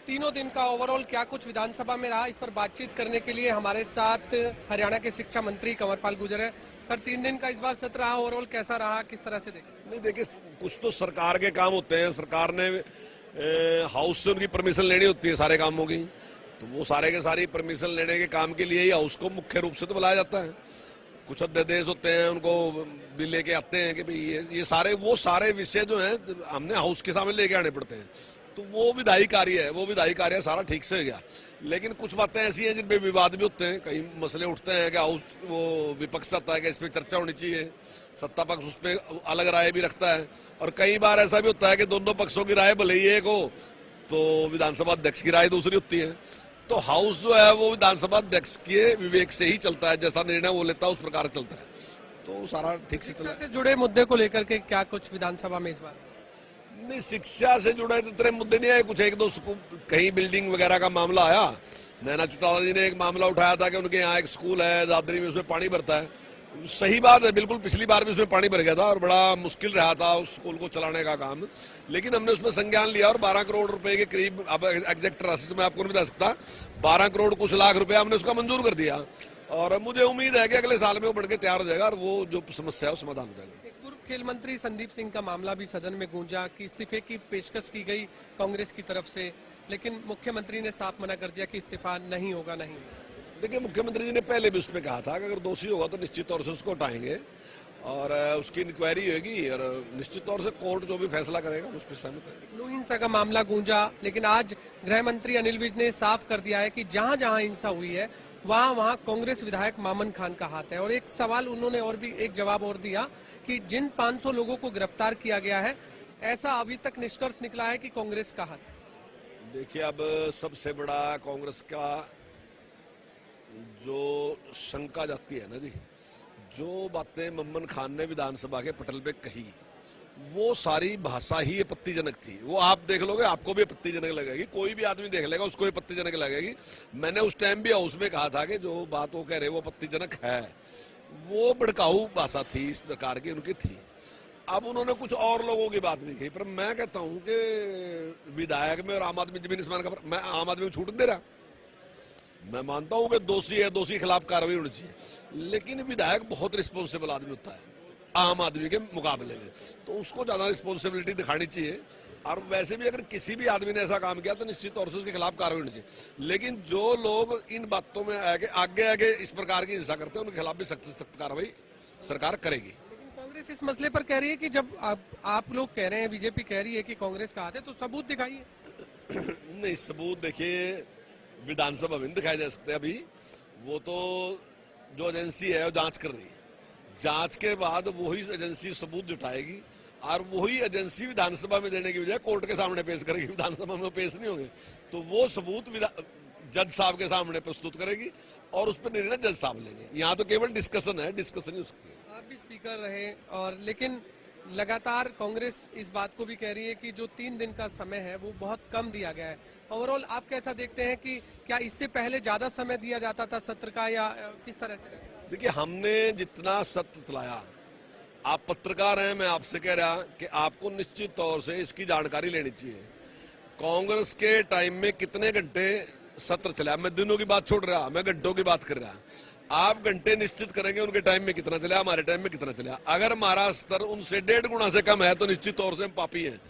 तीनों दिन का ओवरऑल क्या कुछ विधानसभा में रहा, इस पर बातचीत करने के लिए हमारे साथ हरियाणा के शिक्षा मंत्री कंवरपाल गुर्जर है। सर, 3 दिन का इस बार सत्र रहा, ओवरऑल कैसा रहा, किस तरह से देखें? नहीं, देखिए, कुछ तो सरकार के काम होते हैं। सरकार ने हाउस से उनकी परमिशन लेनी होती है सारे कामों की, तो वो सारे के सारी परमिशन लेने के काम के लिए ही हाउस को मुख्य रूप से तो बुलाया जाता है। कुछ अध्यादेश होते हैं, उनको भी लेके आते हैं कि भाई ये सारे विषय जो हैं हमने हाउस के सामने लेके आने पड़ते हैं। तो वो विधायी कार्य सारा ठीक से हो गया। लेकिन कुछ बातें ऐसी हैं जिनपे विवाद भी होते हैं, कई मसले उठते हैं कि हाउस वो विपक्ष आता है कि इसमें चर्चा होनी चाहिए, सत्ता पक्ष उस पर अलग राय भी रखता है, और कई बार ऐसा भी होता है कि दोनों पक्षों की राय भले ही एक हो तो विधानसभा अध्यक्ष की राय दूसरी होती है। तो हाउस जो है वो विधानसभा अध्यक्ष के विवेक से ही चलता है, जैसा निर्णय वो लेता है उस प्रकार चलता है। तो सारा ठीक से चला। शिक्षा से जुड़े मुद्दे को लेकर के क्या कुछ विधानसभा में इस बार? नहीं, शिक्षा से जुड़े इतने मुद्दे नहीं आए। कुछ एक दो कहीं बिल्डिंग वगैरह का मामला आया। नैना चौटाला जी ने एक मामला उठाया था कि उनके यहाँ एक स्कूल है दादरी में, उसमें पानी भरता है। सही बात है, बिल्कुल पिछली बार भी उसमें पानी भर गया था और बड़ा मुश्किल रहा था उस स्कूल को चलाने का काम। लेकिन हमने उसमें संज्ञान लिया और 12 करोड़ रुपए के करीब, अब एग्जैक्ट राशि तो मैं आपको नहीं बता सकता, 12 करोड़ कुछ लाख रुपया हमने उसका मंजूर कर दिया। और मुझे उम्मीद है कि अगले साल में वो बढ़ के तैयार हो जाएगा और वो जो समस्या है वो समाधान हो जाएगा। पूर्व खेल मंत्री संदीप सिंह का मामला भी सदन में गूंजा कि इस्तीफे की पेशकश की गई कांग्रेस की तरफ से, लेकिन मुख्यमंत्री ने साफ मना कर दिया कि इस्तीफा नहीं होगा। नहीं, देखिए, मुख्यमंत्री जी ने पहले भी उसमें कहा था कि अगर दोषी होगा तो निश्चित तौर से उसको हटाएंगे और उसकी इंक्वायरी होगी और निश्चित तौर से कोर्ट जो भी फैसला करेगा उस पर सहमत है। लू हिंसा का मामला गूंजा, लेकिन आज गृह मंत्री अनिल विज ने साफ कर दिया है कि जहां जहां हिंसा हुई है वहां कांग्रेस विधायक मामन खान का हाथ है। और एक सवाल उन्होंने और भी एक जवाब और दिया कि जिन 500 लोगों को गिरफ्तार किया गया है, ऐसा अभी तक निष्कर्ष निकला है कि कांग्रेस का हाथ। देखिए, अब सबसे बड़ा कांग्रेस का जो शंका जाती है ना जी, जो बातें मम्मन खान ने विधानसभा के पटल पे कही, वो सारी भाषा ही आपत्तिजनक थी। वो आप देख लोगे, आपको भी आपत्तिजनक लगेगी, कोई भी आदमी देख लेगा उसको आपत्तिजनक लगेगी। मैंने उस टाइम भी हाउस में कहा था कि जो बात वो कह रहे वो आपत्तिजनक है, वो भड़काऊ भाषा थी, इस प्रकार की उनकी थी। अब उन्होंने कुछ और लोगों की बात भी कही, पर मैं कहता हूं कि विधायक में और आम आदमी जमीन आसमान का, मैं आम आदमी को छूट दे रहा। मैं मानता हूं कि दोषी है, दोषी के खिलाफ कार्रवाई होनी चाहिए, लेकिन विधायक बहुत रिस्पॉन्सिबल आदमी होता है आम आदमी के मुकाबले में, तो उसको ज्यादा रिस्पॉन्सिबिलिटी दिखानी चाहिए। और वैसे भी अगर किसी भी आदमी ने ऐसा काम किया तो निश्चित तौर से उसके खिलाफ कार्रवाई होनी चाहिए। लेकिन जो लोग इन बातों में आगे आगे इस प्रकार की हिंसा करते हैं उनके खिलाफ भी सख्त से सख्त कार्रवाई सरकार करेगी। लेकिन कांग्रेस इस मसले पर कह रही है कि जब आप लोग कह रहे हैं, बीजेपी कह रही है कि कांग्रेस का हाथ है, तो सबूत दिखाइए। नहीं, सबूत देखिए विधानसभा में दिखाए जा सकते हैं। अभी वो तो जो एजेंसी है वो जांच कर रही है, जांच के बाद वही एजेंसी सबूत जुटाएगी और वही एजेंसी विधानसभा में देने की बजाय कोर्ट के सामने पेश करेगी। विधानसभा में पेश नहीं होंगे तो वो सबूत जज साहब के सामने प्रस्तुत करेगी और उस पर निर्णय जज साहब लेंगे। यहाँ तो केवल डिस्कशन है, डिस्कशन ही हो सकती है। आप भी स्पीकर रहे, और लेकिन लगातार कांग्रेस इस बात को भी कह रही है कि जो 3 दिन का समय है वो बहुत कम दिया गया है। ओवरऑल आप कैसा देखते हैं कि क्या इससे पहले ज्यादा समय दिया जाता था सत्र का, या किस तरह से? देखिए, हमने जितना सत्र चलाया, आप पत्रकार हैं, मैं आपसे कह रहा कि आपको निश्चित तौर से इसकी जानकारी लेनी चाहिए। कांग्रेस के टाइम में कितने घंटे सत्र चला, मैं दिनों की बात छोड़ रहा, मैं घंटों की बात कर रहा। आप घंटे निश्चित करेंगे उनके टाइम में कितना चला, हमारे टाइम में कितना चला। अगर हमारा स्तर उनसे 1.5 गुना से कम है तो निश्चित तौर से हम पापी हैं।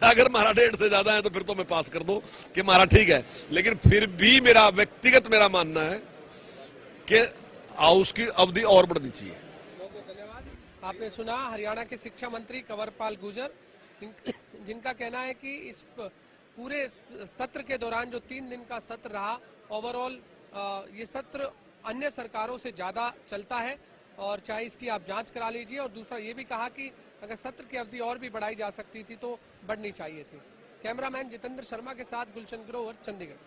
अगर हमारा 1.5 से ज्यादा है तो फिर तो मैं पास कर दो कि हमारा ठीक है। लेकिन फिर भी मेरा व्यक्तिगत मानना है कि हाउस की अवधि और बढ़नी चाहिए। बहुत बहुत धन्यवाद। आपने सुना हरियाणा के शिक्षा मंत्री कंवरपाल गुर्जर, जिनका कहना है कि इस पूरे सत्र के दौरान जो 3 दिन का सत्र रहा, ओवरऑल ये सत्र अन्य सरकारों से ज्यादा चलता है और चाहे इसकी आप जांच करा लीजिए। और दूसरा ये भी कहा कि अगर सत्र की अवधि और भी बढ़ाई जा सकती थी तो बढ़नी चाहिए थी। कैमरामैन जितेंद्र शर्मा के साथ गुलशन ग्रोवर, चंडीगढ़।